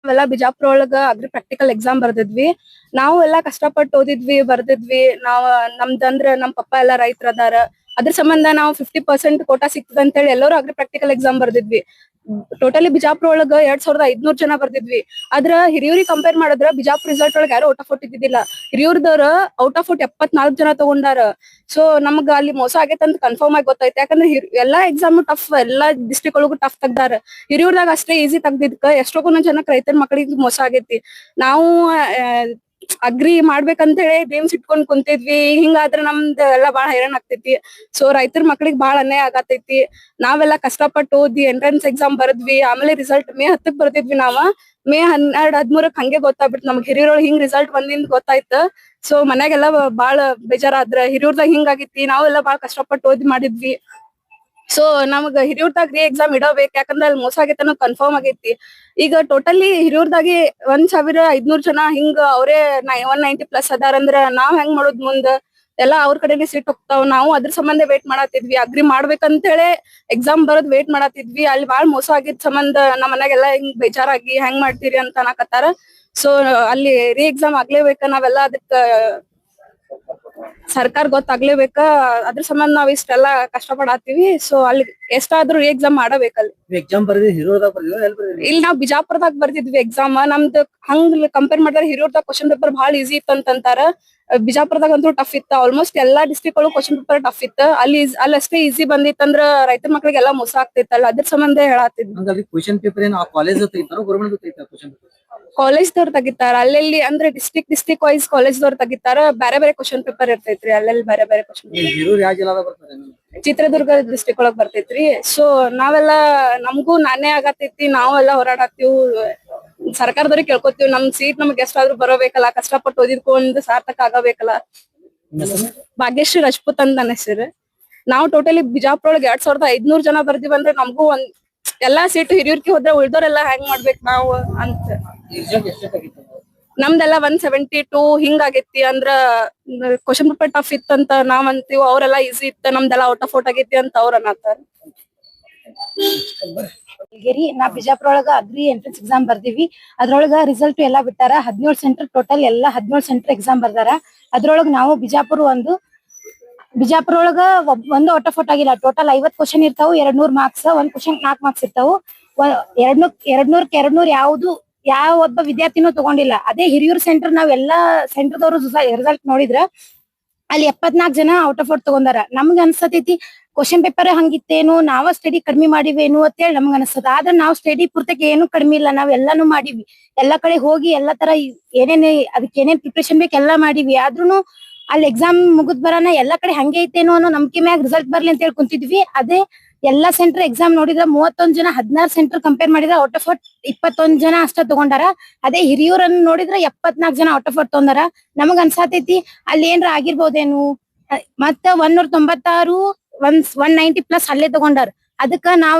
ನಾವೆಲ್ಲ ಬಿಜಾಪುರ ಒಳಗ agri practical exam ಬರ್ದಿದ್ವಿ. ನಾವು ಎಲ್ಲಾ ಕಷ್ಟಪಟ್ಟು ಓದಿದ್ವಿ ಬರ್ದಿದ್ವಿ. ನಾವ್ ನಮ್ದಂದ್ರ ನಮ್ ಪಪ್ಪಾ ಎಲ್ಲಾ ರೈತರ ಅದಾರ. ಅದ್ರ ಸಂಬಂಧ ನಾವು 50% ಕೋಟಾ ಸಿಕ್ತದ ಅಂತ ಹೇಳಿ ಎಲ್ಲರೂ ಅಗ್ರಿ ಪ್ರಾಕ್ಟಿಕಲ್ ಎಕ್ಸಾಮ್ ಬರ್ದಿದ್ವಿ. ಟೋಟಲಿ ಬಿಜಾಪುರ ಒಳಗ 2500 ಜನ ಬರ್ದಿದ್ವಿ. ಆದ್ರ ಹಿರಿಯೂರಿಗೆ ಕಂಪೇರ್ ಮಾಡಿದ್ರ ಬಿಜಾಪುರ ರಿಸಲ್ಟ್ ಒಳಗ ಯಾರು ಔಟ್ ಆಫ್ ಔಟ್ ಇದ್ದಿದ್ದಿಲ್ಲ. ಹಿರಿಯೂರ್ದವ್ರ ಔಟ್ ಆಫ್ ಔಟ್ 74 ಜನ ತಗೊಂಡಾರ. ಸೊ ನಮ್ಗ ಅಲ್ಲಿ ಮೋಸ ಆಗೈತೆ ಅಂತ ಕನ್ಫರ್ಮ್ ಆಗಿ ಗೊತ್ತೈತೆ. ಯಾಕಂದ್ರೆ ಎಲ್ಲಾ ಎಕ್ಸಾಮ್ ಟಫ್, ಎಲ್ಲಾ ಡಿಸ್ಟ್ರಿಕ್ಟ್ ಒಳಗೂ ಟಫ್ ತೆಗ್ದಾರ. ಹಿರಿಯೂರ್ದಾಗ ಅಷ್ಟೇ ಈಸಿ ತೆಗ್ದಿದ್ಕ ಎಷ್ಟೋ ಜನಕ್ ರೈತರ ಮಕ್ಕಳಿಗೆ ಮೋಸ ಆಗೈತಿ. ನಾವು ಅಗ್ರಿ ಮಾಡ್ಬೇಕಂತ ಹೇಳಿ ಡ್ರೀಮ್ಸ್ ಇಟ್ಕೊಂಡ್ ಕುಂತಿದ್ವಿ. ಹಿಂಗಾದ್ರ ನಮ್ದ್ ಎಲ್ಲಾ ಬಾಳ ಹೈರಾಣ ಆಗ್ತೈತಿ. ಸೊ ರೈತರ ಮಕ್ಕಳಿಗೆ ಬಾಳ ಅನ್ಯಾಯ ಆಗತೈತಿ. ನಾವೆಲ್ಲಾ ಕಷ್ಟಪಟ್ಟು ಓದಿ ಎಂಟ್ರೆನ್ಸ್ ಎಕ್ಸಾಮ್ ಬರ್ದ್ವಿ. ಆಮೇಲೆ ರಿಸಲ್ಟ್ ಮೇ 10ಕ್ ಬರ್ದಿದ್ವಿ. ನಾವ ಮೇ 12, 13ಕ್ ಹಂಗೆ ಗೊತ್ತಾಗ್ಬಿಟ್ಟು ನಮ್ಗ್ ಹಿರಿಯೂರೊಳಗ್ ಹಿಂಗ್ ರಿಸಲ್ಟ್ ಬಂದಿಂದ ಗೊತ್ತಾಯ್ತ. ಸೊ ಮನ್ಯಾಗೆಲ್ಲ ಬಾಳ ಬೇಜಾರಾದ್ರ. ಹಿರಿಯೂರ್ದಾಗ ಹಿಂಗಾಗೈತಿ, ನಾವೆಲ್ಲಾ ಬಾಳ ಕಷ್ಟಪಟ್ಟು ಓದಿ ಮಾಡಿದ್ವಿ. ಸೊ ನಮಗ ಹಿರಿಯೂರ್ದಾಗ ರೀ ಎಕ್ಸಾಮ್ ಇಡಬೇಕ್, ಯಾಕಂದ್ರ ಅಲ್ಲಿ ಮೋಸ ಆಗೈತೆ ಅನ್ನೋದು ಕನ್ಫರ್ಮ್ ಆಗೈತಿ. ಈಗ ಟೋಟಲಿ ಹಿರಿಯೂರ್ದಾಗೆ 1500 ಜನ ಹಿಂಗ ಅವರೇ 190+ ಅದಾರಂದ್ರ ನಾವ್ ಹೆಂಗ್ ಮಾಡೋದ್ ಮುಂದ? ಎಲ್ಲಾ ಅವ್ರ ಕಡೆನೆ ಸೀಟ್ ಹೋಗ್ತಾವ್. ನಾವು ಅದ್ರ ಸಂಬಂಧ ವೇಟ್ ಮಾಡತ್ತಿದ್ವಿ. ಅಗ್ರಿ ಮಾಡ್ಬೇಕಂತ ಹೇಳಿ ಎಕ್ಸಾಮ್ ಬರದ್ ವೇಟ್ ಮಾಡತ್ತಿದ್ವಿ. ಅಲ್ಲಿ ಬಾಳ್ ಮೋಸ ಆಗಿದ್ ಸಂಬಂಧ ನಮ್ಮ ಮನ್ಯಾಗೆಲ್ಲಾ ಹಿಂಗ್ ಬೇಜಾರಾಗಿ ಹೆಂಗ್ ಮಾಡ್ತೀರಿ ಅಂತ ಅನ್ನಕತ್ತಾರ. ಸೊ ಅಲ್ಲಿ ರೀ ಎಕ್ಸಾಮ್ ಆಗ್ಲೇಬೇಕ. ನಾವೆಲ್ಲಾ ಅದಕ್ಕ ಸರ್ಕಾರ ಗೊತ್ತಾಗ್ಲೇಬೇಕ. ಅದ್ರ ಸಂಬಂಧ ನಾವ್ ಇಷ್ಟೆಲ್ಲಾ ಕಷ್ಟ ಪಡಾತೀವಿ. ಸೊ ಅಲ್ಲಿ ಎಷ್ಟಾದ್ರೂ ರೀ ಎಕ್ಸಾಮ್ ಮಾಡಬೇಕಲ್ಲಿ. ಎಕ್ಸಾಮ್ ಬರ್ದಿ ಹಿರಿಯೂರ್ದಾಗ ಬರ್ದಿಲ್ಲ, ಎಲ್ಲಿ ಬರ್ದಿಲ್ಲ? ಇಲ್ಲಿ ನಾವ್ ಬಿಜಾಪುರದಾಗ ಬರ್ದಿದ್ವಿ ಎಕ್ಸಾಮ್. ನಮ್ದು ಹಂಗ್ ಕಂಪೇರ್ ಮಾಡಿದ್ರೆ ಹಿರಿಯೂರ್ದಾಗ ಕ್ವಶನ್ ಪೇಪರ್ ಬಹಳ ಈಸಿ ಇತ್ತಂತಾರ. ಬಿಜಾಪುರದಾಗ ಅಂತೂ ಟಫ್ ಇತ್ತ. ಆಲ್ಮೋಸ್ಟ್ ಎಲ್ಲಾ ಡಿಸ್ಟ್ರಿಕ್ಟ್ ಒಳಗೂ ಕ್ವಶನ್ ಪೇಪರ್ ಟಫ್ ಇತ್ತ. ಅಲ್ಲಿ ಅಷ್ಟೇ ಈಸಿ ಬಂದಿತ್ತಂದ್ರ ರೈತರ ಮಕ್ಳಿಗೆ ಎಲ್ಲಾ ಮೋಸ ಆಗ್ತೈತಲ್ಲ, ಅದ್ರ ಸಂಬಂಧ ಹೇಳತ್ತಿದ್ವಿ. ಹಂಗಾಗಿ ಕ್ವಶನ್ ಪೇಪರ್ ಏನ್ ಆ ಕಾಲೇಜ್ ತೆಗಿತಾರೋ ಗೌರ್ಮೆಂಟ್ ತೆಗಿತಾರ ಕ್ವಶನ್ ಪೇಪರ್? ಕಾಲೇಜ್ ದವ್ರು ತೆಗಿತಾರ. ಅಲ್ಲೆಲ್ಲಿ ಅಂದ್ರೆ ಡಿಸ್ಟ್ರಿಕ್ಟ್ ವೈಸ್ ಕಾಲೇಜ್ ದವ್ರು ತೆಗಿತಾರ. ಬೇರೆ ಬೇರೆ ಕ್ವಶನ್ ಪೇಪರ್ ಇರ್ತೈತ್ರಿ. ಅಲ್ಲೆಲ್ಲಿ ಬೇರೆ ಬೇರೆ ಕ್ವಶನ್. ಹಿರಿಯೂರ್ ಯಾವ ಜಿಲ್ಲಾದಾಗ ಬರ್ತದೆ? ಚಿತ್ರದುರ್ಗ ಡಿಸ್ಟ್ರಿಕ್ಟ್ ಒಳಗ್ ಬರ್ತೈತ್ರಿ. ಸೊ ನಾವೆಲ್ಲಾ ನಮಗೂ ನಾನೇ ಆಗತೈತಿ. ನಾವೆಲ್ಲಾ ಹೋರಾಡತ್ತೀವ್. ಸರ್ಕಾರದವ್ರಿಗೆ ಕೇಳ್ಕೊತೀವಿ, ನಮ್ ಸೀಟ್ ನಮ್ಗೆ ಎಷ್ಟಾದ್ರೂ ಬರೋಬೇಕಲ್ಲ. ಕಷ್ಟಪಟ್ಟು ಓದಿದ್ಕೊಂಡ್ ಸಾರ್ಥಕ ಆಗಬೇಕಲ್ಲ. ಭಾಗ್ಯಶ್ರೀ ರಜಪೂತ್ ಅಂತ ನನ್ನ ಹೆಸರು. ನಾವು ಟೋಟಲಿ ಬಿಜಾಪುರ ಒಳಗೆ 2500 ಜನ ಬರ್ದಿವಿ. ಅಂದ್ರೆ ನಮಗೂ ಎಲ್ಲಾ ಸೀಟ್ ಹಿರಿಯೂರ್ಗೆ ಹೋದ್ರೆ ಉಳ್ದೋರೆಲ್ಲಾ ಹೆಂಗ್ ಮಾಡ್ಬೇಕ್ ನಾವು ಅಂತ. ನಮ್ದೆಲ್ಲಾ 172 ಹಿಂಗಾಗೈತಿ. ಅಂದ್ರ ಕ್ವಶನ್ ಪೇಪರ್ ಟಫ್ ಇತ್ತಂತ ನಾವ್ ಅಂತೀವಿ, ಅವ್ರೆಲ್ಲಾ ಈಸಿ ಇತ್ತ. ನಮ್ದೆಲ್ಲಾ ಔಟ್ ಆಫ್ ಔಟ್ ಆಗೈತಿ ಅಂತ ಅವ್ರ ಅನ್ನತಾರ. ನಾ ಬಿಜಾಪುರ ಒಳಗ ಅಗ್ರಿ ಎಂಟ್ರೆನ್ಸ್ ಎಕ್ಸಾಮ್ ಬರ್ದಿವಿ. ಅದ್ರೊಳಗ ರಿಸಲ್ಟ್ ಎಲ್ಲಾ ಬಿಟ್ಟಾರ. 17 ಸೆಂಟರ್ ಟೋಟಲ್ ಎಲ್ಲಾ 17 ಸೆಂಟರ್ ಎಕ್ಸಾಮ್ ಬರ್ದಾರ. ಅದ್ರೊಳಗ ನಾವು ಬಿಜಾಪುರ ಒಳಗ ಒಂದು ಔಟ್ ಆಫ್ ಔಟ್ ಆಗಿಲ್ಲ. ಟೋಟಲ್ 50 ಕ್ವಶನ್ ಇರ್ತಾವು, 200 ಮಾರ್ಕ್ಸ್. ಒಂದ್ ಕ್ವಶನ್ 4 ಮಾರ್ಕ್ಸ್ ಇರ್ತಾವು. 200 ಯಾವ ಒಬ್ಬ ವಿದ್ಯಾರ್ಥಿನೂ ತಗೊಂಡಿಲ್ಲ. ಅದೇ ಹಿರಿಯೂರ್ ಸೆಂಟರ್ ನಾವ್ ಎಲ್ಲಾ ಸೆಂಟರ್ದವ್ರು ರಿಸಲ್ಟ್ ನೋಡಿದ್ರ ಅಲ್ಲಿ 74 ಜನ ಔಟ್ ಆಫ್ ಔಟ್ ತಗೊಂಡಾರ. ನಮ್ಗ ಅನ್ಸತೈತಿ ಕ್ವಶನ್ ಪೇಪರ್ ಹಂಗಿತ್ತೇನು, ನಾವ ಸ್ಟಡಿ ಕಡಿಮೆ ಮಾಡಿವೇನು ಅಂತ ಹೇಳಿ ನಮ್ಗ ಅನ್ಸದ. ಆದ್ರ ನಾವ್ ಸ್ಟಡಿ ಪೂರ್ತಕ್ಕೆ ಏನು ಕಡಿಮೆ ಇಲ್ಲ. ನಾವ್ ಎಲ್ಲಾನು ಮಾಡಿವಿ. ಎಲ್ಲಾ ಕಡೆ ಹೋಗಿ ಎಲ್ಲಾ ತರ ಅದಕ್ಕೆ ಏನೇನ್ ಪ್ರಿಪರೇಷನ್ ಬೇಕು ಎಲ್ಲಾ ಮಾಡಿವಿ. ಆದ್ರೂನು ಅಲ್ಲಿ ಎಕ್ಸಾಮ್ ಮುಗಿದ್ ಬರಾನ ಎಲ್ಲಾ ಕಡೆ ಹಂಗೆ ಐತೇನೋ ಅನ್ನೋ ನಂಬಿಕೆ ಮ್ಯಾಗ ರಿಸಲ್ಟ್ ಬರ್ಲಿ ಅಂತ ಹೇಳಿ ಕುಂತಿದ್ವಿ. ಅದೇ ಎಲ್ಲಾ ಸೆಂಟರ್ ಎಕ್ಸಾಮ್ ನೋಡಿದ್ರ 31 ಜನ 16 ಸೆಂಟರ್ ಕಂಪೇರ್ ಮಾಡಿದ್ರ ಔಟ್ ಆಫ್ ಔಟ್ 21 ಜನ ಅಷ್ಟ ತಗೊಂಡಾರ. ಅದೇ ಹಿರಿಯೂರನ್ನ ನೋಡಿದ್ರ 74 ಜನ ಔಟ್ ಆಫ್ ಔಟ್ ತಗೊಂಡಾರ. ನಮಗ ಅನ್ಸಾತೈತಿ ಅಲ್ಲಿ ಏನ್ರ ಆಗಿರ್ಬೋದೇನು. ಮತ್ತ 196 190+ ಅಲ್ಲೇ ತಗೊಂಡಾರ. ಅದಕ್ಕ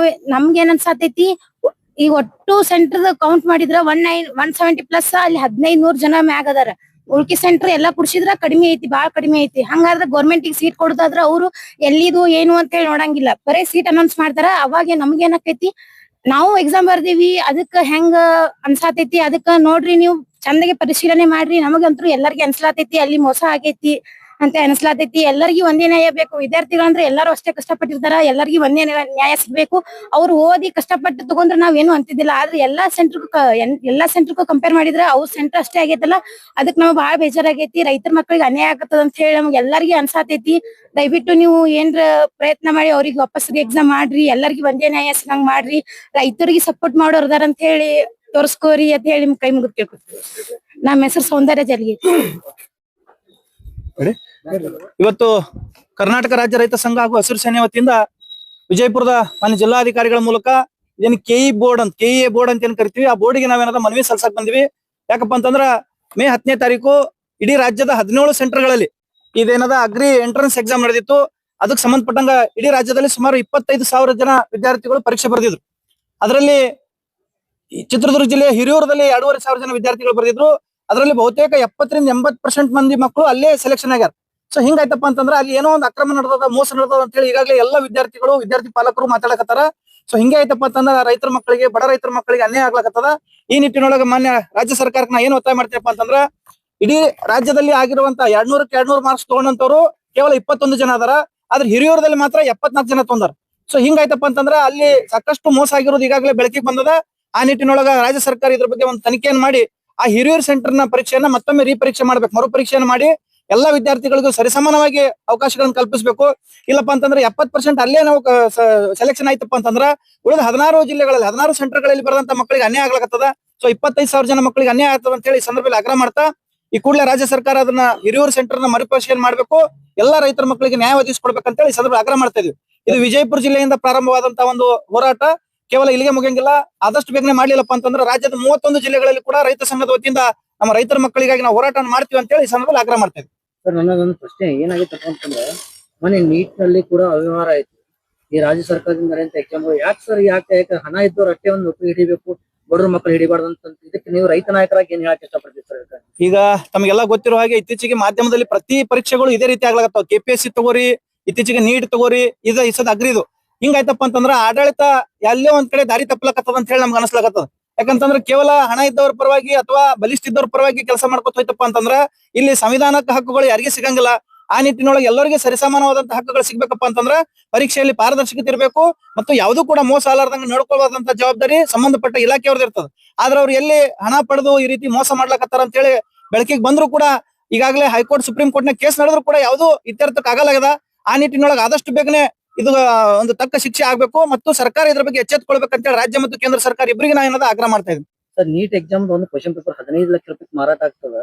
ನಮ್ಗೆ ಏನ್ ಅನ್ಸಾತೈತಿ, ಈಗ ಒಟ್ಟು ಸೆಂಟರ್ ಕೌಂಟ್ ಮಾಡಿದ್ರ 170+ ಅಲ್ಲಿ 1500 ಜನ ಮ್ಯಾಗ ಅದಾರ. ಉಳ್ಕಿ ಸೆಂಟರ್ ಎಲ್ಲಾ ಕುಡ್ಸಿದ್ರ ಕಡಿಮೆ ಐತಿ, ಬಾಳ ಕಡಿಮೆ ಐತಿ. ಹಂಗಾದ್ರ ಗೌರ್ಮೆಂಟ್ ಸೀಟ್ ಕೊಡೋದಾದ್ರ ಅವ್ರು ಎಲ್ಲಿದು ಏನು ಅಂತ ಹೇಳಿ ನೋಡಂಗಿಲ್ಲ. ಬರೇ ಸೀಟ್ ಅನೌನ್ಸ್ ಮಾಡ್ತಾರ. ಅವಾಗ ನಮ್ಗೆ ಏನಾಕೈತಿ, ನಾವು ಎಕ್ಸಾಮ್ ಬರ್ದಿವಿ ಅದಕ್ಕ ಹೆಂಗ ಅನ್ಸಾತೈತಿ. ಅದಕ್ಕ ನೋಡ್ರಿ ನೀವು ಚಂದಗೆ ಪರಿಶೀಲನೆ ಮಾಡ್ರಿ. ನಮಗಂತೂ ಎಲ್ಲರಿಗೂ ಅನ್ಸ್ಲಾತೈತಿ ಅಲ್ಲಿ ಮೋಸ ಆಗೈತಿ ಅಂತ ಅನ್ಸ್ಲಾತೈತಿ. ಎಲ್ಲರಿಗೂ ಒಂದೇ ನ್ಯಾಯ ಬೇಕು. ವಿದ್ಯಾರ್ಥಿಗಳಂದ್ರೆ ಎಲ್ಲಾರು ಅಷ್ಟೇ ಕಷ್ಟಪಟ್ಟಿರ್ತಾರ. ಎಲ್ಲರಿಗೂ ಒಂದೇ ನ್ಯಾಯ ಸಿಗ್ಬೇಕು. ಅವ್ರು ಓದಿ ಕಷ್ಟಪಟ್ಟು ತಗೊಂಡ್ರೆ ನಾವೇನು ಅಂತಿದ್ದಿಲ್ಲ. ಆದ್ರೆ ಎಲ್ಲಾ ಸೆಂಟರ್ಗೂ ಕಂಪೇರ್ ಮಾಡಿದ್ರ ಅವ್ರ ಸೆಂಟರ್ ಅಷ್ಟೇ ಆಗೈತಲ್ಲ. ಅದಕ್ ನಮ್ಗ್ ಬಾಳ ಬೇಜಾರಾಗೈತಿ. ರೈತರ ಮಕ್ಳಿಗೆ ಅನ್ಯಾಯ ಆಗತ್ತದ ಅಂತ ಹೇಳಿ ನಮ್ಗೆ ಎಲ್ಲರಿಗೂ ಅನ್ಸಾತೈತಿ. ದಯವಿಟ್ಟು ನೀವು ಏನ್ರ ಪ್ರಯತ್ನ ಮಾಡಿ ಅವ್ರಿಗೆ ವಾಪಸ್ ಎಕ್ಸಾಮ್ ಮಾಡ್ರಿ. ಎಲ್ಲರಿಗೂ ಒಂದೇ ನ್ಯಾಯ ಸಿಗಂಗ್ ಮಾಡ್ರಿ. ರೈತರಿಗೆ ಸಪೋರ್ಟ್ ಮಾಡೋರ್ ಅದಾರ ಅಂತ ಹೇಳಿ ತೋರ್ಸ್ಕೋರಿ ಅಂತ ಹೇಳಿ ನಿಮ್ ಕೈ ಮುಗಿದ್ ಕೇಳ್ಕೊತೀವಿ. ನಮ್ಮ ಹೆಸರು ಸೌಂದರ್ಯ ಜಲ್ಗಿ. ಇವತ್ತು ಕರ್ನಾಟಕ ರಾಜ್ಯ ರೈತ ಸಂಘ ಹಾಗೂ ಹಸಿರು ಸೇನೆ ವತಿಯಿಂದ ವಿಜಯಪುರದ ಮಾನ್ಯ ಜಿಲ್ಲಾಧಿಕಾರಿಗಳ ಮೂಲಕ ಏನ್ ಕೆಇ ಬೋರ್ಡ್ ಅಂತ ಏನ್ ಕರಿತೀವಿ, ಆ ಬೋರ್ಡ್ಗೆ ನಾವೇನಾದ ಮನವಿ ಸಲ್ಸಕ್ ಬಂದಿವಿ. ಯಾಕಪ್ಪ ಅಂತಂದ್ರ ಮೇ 10ನೇ ತಾರೀಕು ಇಡೀ ರಾಜ್ಯದ 17 ಸೆಂಟರ್ಗಳಲ್ಲಿ ಇದೇನದ ಅಗ್ರಿ ಎಂಟ್ರೆನ್ಸ್ ಎಕ್ಸಾಮ್ ನಡೆದಿತ್ತು. ಅದಕ್ಕೆ ಸಂಬಂಧಪಟ್ಟಂಗ ಇಡೀ ರಾಜ್ಯದಲ್ಲಿ ಸುಮಾರು 25,000 ಜನ ವಿದ್ಯಾರ್ಥಿಗಳು ಪರೀಕ್ಷೆ ಬರೆದಿದ್ರು. ಅದರಲ್ಲಿ ಚಿತ್ರದುರ್ಗ ಜಿಲ್ಲೆಯ ಹಿರಿಯೂರದಲ್ಲಿ 2,500 ಜನ ವಿದ್ಯಾರ್ಥಿಗಳು ಬರೆದಿದ್ರು. ಅದರಲ್ಲಿ ಬಹುತೇಕ 70% 80% ಮಂದಿ ಮಕ್ಕಳು ಅಲ್ಲೇ ಸೆಲೆಕ್ಷನ್ ಆಗ್ಯಾರ. ಸೊ ಹಿಂಗಾಯ್ತಪ್ಪ ಅಂತಂದ್ರ ಅಲ್ಲಿ ಏನೋ ಒಂದು ಅಕ್ರಮ ನಡೆದದ, ಮೋಸ ನಡೆದದ ಅಂತ ಹೇಳಿ ಈಗಾಗಲೇ ಎಲ್ಲ ವಿದ್ಯಾರ್ಥಿ ಪಾಲಕರು ಮಾತಾಡಕತ್ತಾರ. ಸೊ ಹಿಂಗೆ ಐತಪ್ಪ ಅಂತಂದ್ರ ರೈತರ ಮಕ್ಕಳಿಗೆ, ಬಡ ರೈತರ ಮಕ್ಕಳಿಗೆ ಅನ್ಯಾಯ ಆಗ್ಲಕತ್ತದ. ಈ ನಿಟ್ಟಿನೊಳಗೆ ಮಾನ್ಯ ರಾಜ್ಯ ಸರ್ಕಾರಕ್ಕೆ ನಾ ಏನ್ ಒತ್ತಾಯ ಮಾಡ್ತೀನಪ್ಪ ಅಂತಂದ್ರ, ಇಡೀ ರಾಜ್ಯದಲ್ಲಿ ಆಗಿರುವಂತ 200 ಮಾರ್ಕ್ಸ್ ತಗೊಂಡಂತವ್ರು ಕೇವಲ 21 ಜನ ಅದಾರ. ಆದ್ರೆ ಹಿರಿಯೂರದಲ್ಲಿ ಮಾತ್ರ 74 ಜನ ತೊಂದಾರ. ಸೊ ಹಿಂಗಾಯ್ತಪ್ಪ ಅಂತಂದ್ರ ಅಲ್ಲಿ ಸಾಕಷ್ಟು ಮೋಸ ಆಗಿರೋದು ಈಗಾಗಲೇ ಬೆಳಕಿಗೆ ಬಂದದ. ಆ ನಿಟ್ಟಿನೊಳಗ ರಾಜ್ಯ ಸರ್ಕಾರ ಇದ್ರ ಬಗ್ಗೆ ಒಂದು ತನಿಖೆಯನ್ನು ಮಾಡಿ ಆ ಹಿರಿಯೂರು ಸೆಂಟರ್ ನ ಪರೀಕ್ಷೆಯನ್ನ ಮತ್ತೊಮ್ಮೆ ರೀಪರೀಕ್ಷೆ ಮಾಡ್ಬೇಕು, ಮರು ಪರೀಕ್ಷೆಯನ್ನು ಮಾಡಿ ಎಲ್ಲಾ ವಿದ್ಯಾರ್ಥಿಗಳಿಗೂ ಸರಿಸಮಾನವಾಗಿ ಅವಕಾಶಗಳನ್ನು ಕಲ್ಪಿಸಬೇಕು. ಇಲ್ಲಪ್ಪ ಅಂತಂದ್ರೆ 70% ಅಲ್ಲೇ ನಾವು ಸೆಲೆಕ್ಷನ್ ಆಯ್ತಪ್ಪ ಅಂತಂದ್ರ ಉಳಿದ 16 ಜಿಲ್ಲೆಗಳಲ್ಲಿ 16 ಸೆಂಟರ್ಗಳಲ್ಲಿ ಬರೆದಂತ ಮಕ್ಕಳಿಗೆ ಅನ್ಯಾಯ ಆಗ್ಲಕತ್ತದ. ಸೊ 25,000 ಜನ ಮಕ್ಕಳಿಗೆ ಅನ್ಯಾಯ ಆಗ್ತದ ಅಂತ ಹೇಳಿ ಈ ಸಂದರ್ಭದಲ್ಲಿ ಆಗ್ರಹ ಮಾಡ್ತಾ, ಈ ಕೂಡಲೇ ರಾಜ್ಯ ಸರ್ಕಾರ ಅದನ್ನ ಹಿರಿಯೂರು ಸೆಂಟರ್ ನ ಮರುಪರಿಶೀಲನೆ ಮಾಡಬೇಕು, ಎಲ್ಲಾ ರೈತರ ಮಕ್ಕಳಿಗೆ ನ್ಯಾಯ ಒದಗಿಸಿಕೊಡ್ಬೇಕಂತ ಹೇಳಿ ಈ ಸಂದರ್ಭದಲ್ಲಿ ಆಗ್ರಹ ಮಾಡ್ತಾ ಇದೀವಿ. ಇದು ವಿಜಯಪುರ ಜಿಲ್ಲೆಯಿಂದ ಪ್ರಾರಂಭವಾದಂತ ಒಂದು ಹೋರಾಟ ಕೇವಲ ಇಲ್ಲಿಗೆ ಮುಗಿಯಂಗಿಲ್ಲ. ಆದಷ್ಟು ಬೇಗನೆ ಮಾಡ್ಲಿಲ್ಲಪ್ಪ ಅಂತಂದ್ರೆ ರಾಜ್ಯದ 31 ಜಿಲ್ಲೆಗಳಲ್ಲಿ ಕೂಡ ರೈತ ಸಂಘದ ವತಿಯಿಂದ ನಮ್ಮ ರೈತರ ಮಕ್ಕಳಿಗಾಗಿ ನಾವು ಹೋರಾಟ ಮಾಡ್ತೀವಿ ಅಂತ ಹೇಳಿ ಈ ಸಂದರ್ಭದಲ್ಲಿ ಆಗ್ರಹ ಮಾಡ್ತಾ ಇದ್ದೀವಿ. ಸರ್, ನನ್ನದೊಂದು ಪ್ರಶ್ನೆ ಏನಾಗಿತ್ತಪ್ಪ ಅಂತಂದ್ರೆ, ಮೊನ್ನೆ ನೀಟ್ ನಲ್ಲಿ ಕೂಡ ಅವ್ಯವಹಾರ ಆಯ್ತು. ಈ ರಾಜ್ಯ ಸರ್ಕಾರದಿಂದ ನಡೆಯುವಂತ ಎಕ್ಸಾಮ್ ಯಾಕೆ ಹಣ ಇದ್ದವ್ರು ಅಷ್ಟೇ ಒಂದು ನೌಕರಿ ಹಿಡಿಬೇಕು, ಬಡವ್ರ ಮಕ್ಕಳು ಹಿಡಿಬಾರ್ದು ಅಂತ ಇದಕ್ಕೆ ನೀವು ರೈತ ನಾಯಕರಾಗಿ ಏನ್ ಹೇಳಕ್ ಇಷ್ಟಪಡ್ತೀವಿ ಸರ್? ಈಗ ತಮಗೆಲ್ಲ ಗೊತ್ತಿರೋ ಹಾಗೆ ಇತ್ತೀಚೆಗೆ ಮಾಧ್ಯಮದಲ್ಲಿ ಪ್ರತಿ ಪರೀಕ್ಷೆಗಳು ಇದೇ ರೀತಿ ಆಗ್ಲಾಗತ್ತಾವ. KPSC ತಗೋರಿ, ಇತ್ತೀಚೆಗೆ ನೀಟ್ ತಗೋರಿ, ಇಸದ್ ಅಗ್ರಿದು. ಹಿಂಗಾಯ್ತಪ್ಪ ಅಂತಂದ್ರ ಆಡಳಿತ ಎಲ್ಲೇ ಒಂದ್ ಕಡೆ ದಾರಿ ತಪ್ಪಲಕತ್ತದ ಅಂತ ಹೇಳಿ ನಮ್ಗೆ ಅನಸ್ಲಾಗತ್ತದ. ಯಾಕಂತಂದ್ರೆ ಕೇವಲ ಹಣ ಇದ್ದವ್ರ ಪರವಾಗಿ ಅಥವಾ ಬಲಿಷ್ಠ ಇದ್ದವ್ರ ಪರವಾಗಿ ಕೆಲಸ ಮಾಡ್ಕೊತ ಹೋಯ್ತಪ್ಪ ಅಂತಂದ್ರ ಇಲ್ಲಿ ಸಂವಿಧಾನಕ್ಕೆ ಹಕ್ಕುಗಳು ಯಾರಿಗೆ ಸಿಗಂಗಿಲ್ಲ. ಆ ನಿಟ್ಟಿನೊಳಗೆ ಎಲ್ಲರಿಗೆ ಸರಿಸಮಾನವಾದಂತ ಹಕ್ಕುಗಳು ಸಿಗ್ಬೇಕಪ್ಪ ಅಂತಂದ್ರ ಪರೀಕ್ಷೆಯಲ್ಲಿ ಪಾರದರ್ಶಕತೆ ಇರಬೇಕು ಮತ್ತು ಯಾವ್ದು ಕೂಡ ಮೋಸ ಅಲಾರ್ದಂಗ ನೋಡ್ಕೊಳ್ಳೋದಂತ ಜವಾಬ್ದಾರಿ ಸಂಬಂಧಪಟ್ಟ ಇಲಾಖೆಯವ್ರದ್ದು ಇರ್ತದೆ. ಆದ್ರೆ ಅವ್ರು ಎಲ್ಲಿ ಹಣ ಪಡೆದು ಈ ರೀತಿ ಮೋಸ ಮಾಡ್ಲಕತ್ತಾರ ಅಂತ ಹೇಳಿ ಬೆಳಕಿಗೆ ಬಂದ್ರು ಕೂಡ ಈಗಾಗಲೇ ಹೈಕೋರ್ಟ್, ಸುಪ್ರೀಂ ಕೋರ್ಟ್ ನ ಕೇಸ್ ನಡೆದ್ರು ಕೂಡ ಯಾವ್ದು ಇತ್ಯರ್ಥಕ್ಕೆ ಆಗಲಾಗದ. ಆ ನಿಟ್ಟಿನೊಳಗೆ ಆದಷ್ಟು ಬೇಗನೆ ಇದು ಒಂದು ತಕ್ಕ ಶಿಕ್ಷೆ ಆಗ್ಬೇಕು ಮತ್ತು ಸರ್ಕಾರ ಇದ್ರ ಬಗ್ಗೆ ಎಚ್ಚೆತ್ಕೊಳ್ಬೇಕಂತ ಹೇಳಿ ರಾಜ್ಯ ಮತ್ತು ಕೇಂದ್ರ ಸರ್ಕಾರ ಇಬ್ಬರಿಗೆ ನಾ ಏನದ ಆಗ್ರಹ ಮಾಡ್ತಾ ಇದ್ದೀನಿ. ಸರ್, ನೀಟ್ ಎಕ್ಸಾಮ್ ಒಂದು ಕ್ವಶನ್ ಪೇಪರ್ 15 ಲಕ್ಷ ರೂಪಾಯಿ ಮಾರಾಟ ಆಗ್ತದ.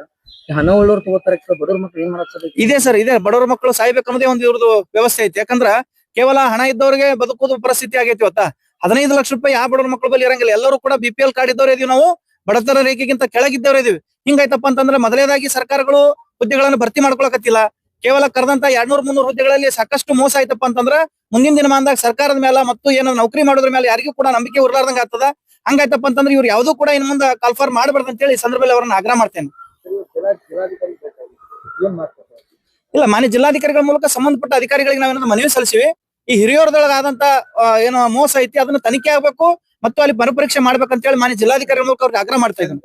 ಹಣ ಉಳ್ಳೋರು ತಗೋತಾರ, ಬಡವ್ರ ಮಕ್ಳು ಏನ್ ಮಾಡಕ್ ಇದೇ ಸರ್, ಇದೇ ಬಡವರ ಮಕ್ಕಳು ಸಾಯ್ಬೇಕನ್ನೋದೇ ಒಂದು ಇವ್ರದ್ದು ವ್ಯವಸ್ಥೆ ಐತಿ. ಯಾಕಂದ್ರ ಕೇವಲ ಹಣ ಇದ್ದವ್ರಿಗೆ ಬದುಕೋದು ಪರಿಸ್ಥಿತಿ ಆಗೈತಿ ಇವತ್ತ. 15 ಲಕ್ಷ ರೂಪಾಯಿ ಯಾವ ಬಡವ್ರ ಮಕ್ಕಳ ಬಳಿ ಇರಂಗಿಲ್ಲ. ಎಲ್ಲರೂ ಕೂಡ BPL ಕಾರ್ಡ್ ಇದ್ದವ್ರು ಇದೀವಿ, ನಾವು ಬಡತನ ರೇಖೆಗಿಂತ ಕೆಳಗಿದ್ದವ್ರು ಇದೀವಿ. ಹಿಂಗಾಯ್ತಪ್ಪ ಅಂತಂದ್ರೆ ಮೊದಲೇದಾಗಿ ಸರ್ಕಾರಗಳು ಹುದ್ದೆಗಳನ್ನು ಭರ್ತಿ ಮಾಡ್ಕೊಳಕತ್ತಿಲ್ಲ. ಕೇವಲ ಕರೆದಂತ 200-300 ಹುದ್ದೆಗಳಲ್ಲಿ ಸಾಕಷ್ಟು ಮೋಸ ಆಯ್ತಪ್ಪ ಅಂತಂದ್ರ ಮುಂದಿನ ದಿನಮಾನದಾಗ ಸರ್ಕಾರದ ಮೇಲೆ ಮತ್ತು ಏನೋ ನೌಕರಿ ಮಾಡೋದ್ರ ಮೇಲೆ ಯಾರಿಗೂ ಕೂಡ ನಂಬಿಕೆ ಉರ್ಲಾರ್ದಂಗ ಆಗ್ತದ. ಹಂಗಾಯ್ತಪ್ಪ ಅಂತಂದ್ರೆ ಇವ್ರು ಯಾವ್ದು ಕೂಡ ಇನ್ ಮುಂದೆ ಕಾಲ್ಫಾರ್ ಮಾಡಬಾರ್ದು ಅಂತ ಹೇಳಿ ಈ ಸಂದರ್ಭದಲ್ಲಿ ಅವ್ರನ್ನ ಆಗ್ರಹ ಮಾಡ್ತೇನೆ. ಇಲ್ಲ, ಮಾನ್ಯ ಜಿಲ್ಲಾಧಿಕಾರಿಗಳ ಮೂಲಕ ಸಂಬಂಧಪಟ್ಟ ಅಧಿಕಾರಿಗಳಿಗೆ ನಾವೇನಾದ್ರು ಮನವಿ ಸಲ್ಲಿಸಿವಿ. ಈ ಹಿರಿಯೂರದೊಳಗಾದಂತ ಏನೋ ಮೋಸ ಐತಿ ಅದನ್ನ ತನಿಖೆ ಆಗ್ಬೇಕು ಮತ್ತು ಅಲ್ಲಿ ಮರುಪರೀಕ್ಷೆ ಮಾಡ್ಬೇಕಂತ ಹೇಳಿ ಮಾನ್ಯ ಜಿಲ್ಲಾಧಿಕಾರಿಗಳ ಮೂಲಕ ಅವ್ರಿಗೆ ಆಗ್ರಹ ಮಾಡ್ತಾ ಇದ್ದೀನಿ.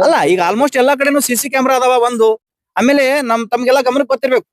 ಅಲ್ಲ, ಈಗ ಆಲ್ಮೋಸ್ಟ್ ಎಲ್ಲಾ ಕಡೆನೂ CC ಕ್ಯಾಮೆರಾ ಅದಾವ ಒಂದು. ಆಮೇಲೆ ತಮ್ಗೆಲ್ಲ ಗಮನಕ್ಕೆ ಗೊತ್ತಿರ್ಬೇಕು,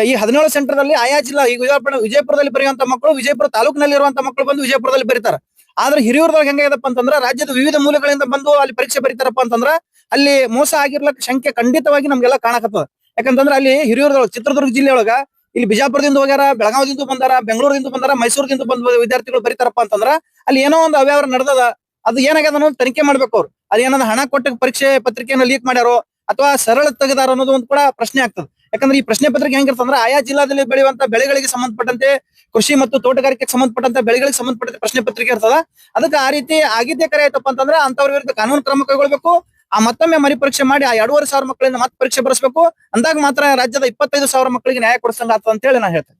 ಈ 17 ಸೆಂಟರ್ದಲ್ಲಿ ಆಯಾ ಜಿಲ್ಲಾ, ಈಗ ವಿಜಯಪುರದಲ್ಲಿ ಬರೆಯುವಂತ ಮಕ್ಕಳು ವಿಜಯಪುರ ತಾಲೂಕಿನಲ್ಲಿ ಇರುವಂತ ಮಕ್ಕಳು ಬಂದು ವಿಜಯಪುರದಲ್ಲಿ ಬರೀತಾರ. ಆದ್ರೆ ಹಿರಿಯೂರದಾಗ ಹೆಂಗಾಗದಪ್ಪ ಅಂತಂದ್ರ ರಾಜ್ಯದ ವಿವಿಧ ಮೂಲೆಗಳಿಂದ ಬಂದು ಅಲ್ಲಿ ಪರೀಕ್ಷೆ ಬರೀತಾರಪ್ಪ ಅಂತಂದ್ರ ಅಲ್ಲಿ ಮೋಸ ಆಗಿರ್ಲಕ್ಕ ಶಂಕೆ ಖಂಡಿತವಾಗಿ ನಮ್ಗೆಲ್ಲ ಕಾಣಕತ್ತದ. ಯಾಕಂತಂದ್ರ ಅಲ್ಲಿ ಹಿರಿಯೂರದೊಳಗ, ಚಿತ್ರದುರ್ಗ ಜಿಲ್ಲೆಯೊಳಗ ಇಲ್ಲಿ ಬಿಜಾಪುರದಿಂದ ಹೋಗ್ಯಾರ, ಬೆಳಗಾವಿದಿಂದ ಬಂದಾರ, ಬೆಂಗಳೂರಿಂದ ಬಂದಾರ, ಮೈಸೂರದಿಂದ ಬಂದ ವಿದ್ಯಾರ್ಥಿಗಳು ಬರೀತಾರಪ್ಪ ಅಂತಂದ್ರ ಅಲ್ಲಿ ಏನೋ ಒಂದು ಅವ್ಯವಹಾರ ನಡೆದದ. ಅದು ಏನಾಗ್ಯದ ಅನ್ನೋದು ತನಿಖೆ ಮಾಡ್ಬೇಕು ಅವ್ರು. ಅದು ಏನದ ಹಣ ಕೊಟ್ಟ ಪರೀಕ್ಷೆ ಪತ್ರಿಕೆಯನ್ನು ಲೀಕ್ ಮಾಡ್ಯಾರೋ ಅಥವಾ ಸರಳ ತೆಗೆದಾರ ಅನ್ನೋದು ಒಂದು ಕೂಡ ಪ್ರಶ್ನೆ ಆಗ್ತದೆ. ಯಾಕಂದ್ರೆ ಈ ಪ್ರಶ್ನೆ ಪತ್ರಿಕೆ ಹೆಂಗಿರ್ತಂದ್ರೆ ಆಯಾ ಜಿಲ್ಲಾದಲ್ಲಿ ಬೆಳೆಯುವಂತ ಬೆಳೆಗಳಿಗೆ ಸಂಬಂಧಪಟ್ಟಂತೆ, ಕೃಷಿ ಮತ್ತು ತೋಟಗಾರಿಕೆಗೆ ಸಂಬಂಧಪಟ್ಟಂತ ಬೆಳೆಗಳಿಗೆ ಸಂಬಂಧಪಟ್ಟಂತೆ ಪ್ರಶ್ನೆ ಪತ್ರಿಕೆ ಇರ್ತದ. ಅದಕ್ಕೆ ಆ ರೀತಿ ಆಗಿದ್ದೇ ಕರೆ ಆಯ್ತಪ್ಪ ಅಂತಂದ್ರೆ ಅಂತವ್ರ ವಿರುದ್ಧ ಕಾನೂನು ಕ್ರಮ ಕೈಗೊಳ್ಬೇಕು. ಆ ಮತ್ತೊಮ್ಮೆ ಮರುಪರೀಕ್ಷೆ ಮಾಡಿ ಆ 2,500 ಮಕ್ಕಳಿಂದ ಮತ್ತೆ ಪರೀಕ್ಷೆ ಬರೆಸಬೇಕು. ಅಂದಾಗ ಮಾತ್ರ ರಾಜ್ಯದ 25,000 ಮಕ್ಕಳಿಗೆ ನ್ಯಾಯ ಕೊಡಿಸಂಗ ಆಗ್ತದ ಅಂತ ಹೇಳಿ ನಾನು ಹೇಳ್ತೇನೆ.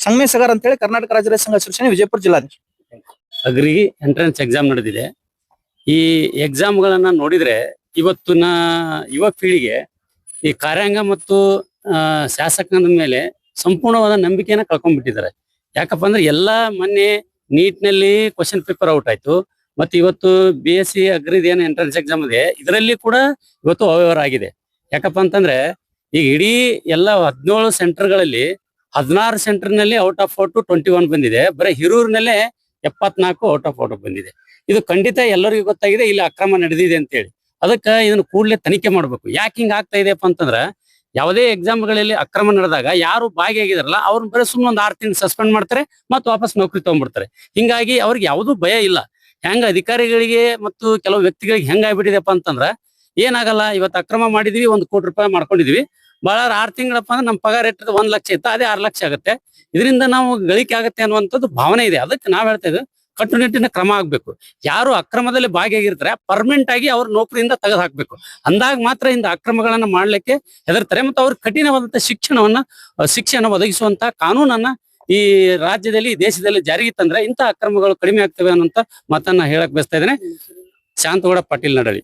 ಸಂಗಮೇಶ್ ಸಗರ್ ಅಂತ ಹೇಳಿ, ಕರ್ನಾಟಕ ರಾಜ್ಯ ರೈತ ಸಂಘ ಅಸೋಸಿಯೇಷನ್ ವಿಜಯಪುರ ಜಿಲ್ಲಾಧ್ಯಕ್ಷ. ಅಗ್ರಿ ಎಂಟ್ರೆನ್ಸ್ ಎಕ್ಸಾಮ್ ನಡೆದಿದೆ. ಈ ಎಕ್ಸಾಮ್ಗಳನ್ನ ನೋಡಿದ್ರೆ ಇವತ್ತಿನ ಯುವ ಪೀಳಿಗೆ ಈ ಕಾರ್ಯಾಂಗ ಮತ್ತು ಶಾಸಕನ ಮೇಲೆ ಸಂಪೂರ್ಣವಾದ ನಂಬಿಕೆಯನ್ನ ಕಳ್ಕೊಂಡ್ಬಿಟ್ಟಿದ್ದಾರೆ. ಯಾಕಪ್ಪ ಅಂದ್ರೆ ಎಲ್ಲಾ ಮೊನ್ನೆ ನೀಟ್ನಲ್ಲಿ ಕ್ವಶನ್ ಪೇಪರ್ ಔಟ್ ಆಯ್ತು. ಮತ್ತೆ ಇವತ್ತು BSc ಅಗ್ರಿದ ಏನು ಎಂಟ್ರೆನ್ಸ್ ಎಕ್ಸಾಮ್ ಇದೆ ಇದರಲ್ಲಿ ಕೂಡ ಇವತ್ತು ಅವ್ಯವಹಾರ ಆಗಿದೆ. ಯಾಕಪ್ಪ ಅಂತಂದ್ರೆ ಈಗ ಇಡೀ ಎಲ್ಲ 17 ಸೆಂಟರ್ಗಳಲ್ಲಿ 16 ಸೆಂಟರ್ನಲ್ಲಿ ಔಟ್ ಆಫ್ ಔಟ್ 21 ಬಂದಿದೆ. ಬರೀ ಹಿರೂರಿನಲ್ಲೇ 74 ಔಟ್ ಆಫ್ ಔಟ್ ಬಂದಿದೆ. ಇದು ಖಂಡಿತ ಎಲ್ಲರಿಗೂ ಗೊತ್ತಾಗಿದೆ ಇಲ್ಲಿ ಅಕ್ರಮ ನಡೆದಿದೆ ಅಂತೇಳಿ. ಅದಕ್ಕೆ ಇದನ್ನು ಕೂಡಲೇ ತನಿಖೆ ಮಾಡ್ಬೇಕು. ಯಾಕೆ ಹಿಂಗ ಆಗ್ತಾ ಇದೆಯಪ್ಪ ಅಂತಂದ್ರ ಯಾವುದೇ ಎಕ್ಸಾಮ್ಗಳಲ್ಲಿ ಅಕ್ರಮ ನಡೆದಾಗ ಯಾರು ಭಾಗಿಯಾಗಿದಾರಲ್ಲ ಅವ್ರನ್ನ ಬರೀ ಸುಮ್ಮನೆ ಒಂದು 6 ತಿಂಗಳು ಸಸ್ಪೆಂಡ್ ಮಾಡ್ತಾರೆ ಮತ್ತು ವಾಪಸ್ ನೌಕರಿ ತಗೊಂಡ್ಬಿಡ್ತಾರೆ. ಹಿಂಗಾಗಿ ಅವ್ರಿಗೆ ಯಾವುದೂ ಭಯ ಇಲ್ಲ. ಹೆಂಗ ಅಧಿಕಾರಿಗಳಿಗೆ ಮತ್ತು ಕೆಲವು ವ್ಯಕ್ತಿಗಳಿಗೆ ಹೆಂಗ ಆಗ್ಬಿಟ್ಟಿದೆಪ್ಪ ಅಂತಂದ್ರ ಏನಾಗಲ್ಲ, ಇವತ್ತು ಅಕ್ರಮ ಮಾಡಿದ್ವಿ, 1 ಕೋಟಿ ರೂಪಾಯಿ ಮಾಡ್ಕೊಂಡಿದ್ವಿ, ಬಹಳ 6 ತಿಂಗಳಪ್ಪ ಅಂದ್ರೆ ನಮ್ಮ ಪಗಾರ ಇರ್ತದೆ 1 ಲಕ್ಷ ಇತ್ತು, ಅದೇ 6 ಲಕ್ಷ ಆಗುತ್ತೆ. ಇದರಿಂದ ನಾವು ಗಳಿಕೆ ಆಗುತ್ತೆ ಅನ್ನುವಂಥದ್ದು ಭಾವನೆ ಇದೆ. ಅದಕ್ಕೆ ನಾವ್ ಹೇಳ್ತಾ ಇದ್ದೀವಿ ಕಟ್ಟುನಿಟ್ಟಿನ ಕ್ರಮ ಆಗ್ಬೇಕು. ಯಾರು ಅಕ್ರಮದಲ್ಲಿ ಭಾಗಿಯಾಗಿರ್ತಾರೆ ಪರ್ಮನೆಂಟ್ ಆಗಿ ಅವ್ರ ನೌಕರಿಯಿಂದ ತೆಗೆದು ಹಾಕ್ಬೇಕು. ಅಂದಾಗ ಮಾತ್ರ ಇಂದ ಅಕ್ರಮಗಳನ್ನ ಮಾಡ್ಲಿಕ್ಕೆ ಹೆದರ್ತಾರೆ ಮತ್ತು ಅವ್ರ ಕಠಿಣವಾದಂತ ಶಿಕ್ಷೆಯನ್ನು ಒದಗಿಸುವಂತ ಕಾನೂನನ್ನ ಈ ರಾಜ್ಯದಲ್ಲಿ, ದೇಶದಲ್ಲಿ ಜಾರಿಗೆ ತಂದ್ರೆ ಇಂಥ ಅಕ್ರಮಗಳು ಕಡಿಮೆ ಆಗ್ತವೆ ಅನ್ನೋಂತ ಮಾತನ್ನ ಹೇಳಕ್ ಬಯಸ್ತಾ ಇದ್ದೇನೆ. ಶಾಂತಗೌಡ ಪಾಟೀಲ್ ನಡಳಿ.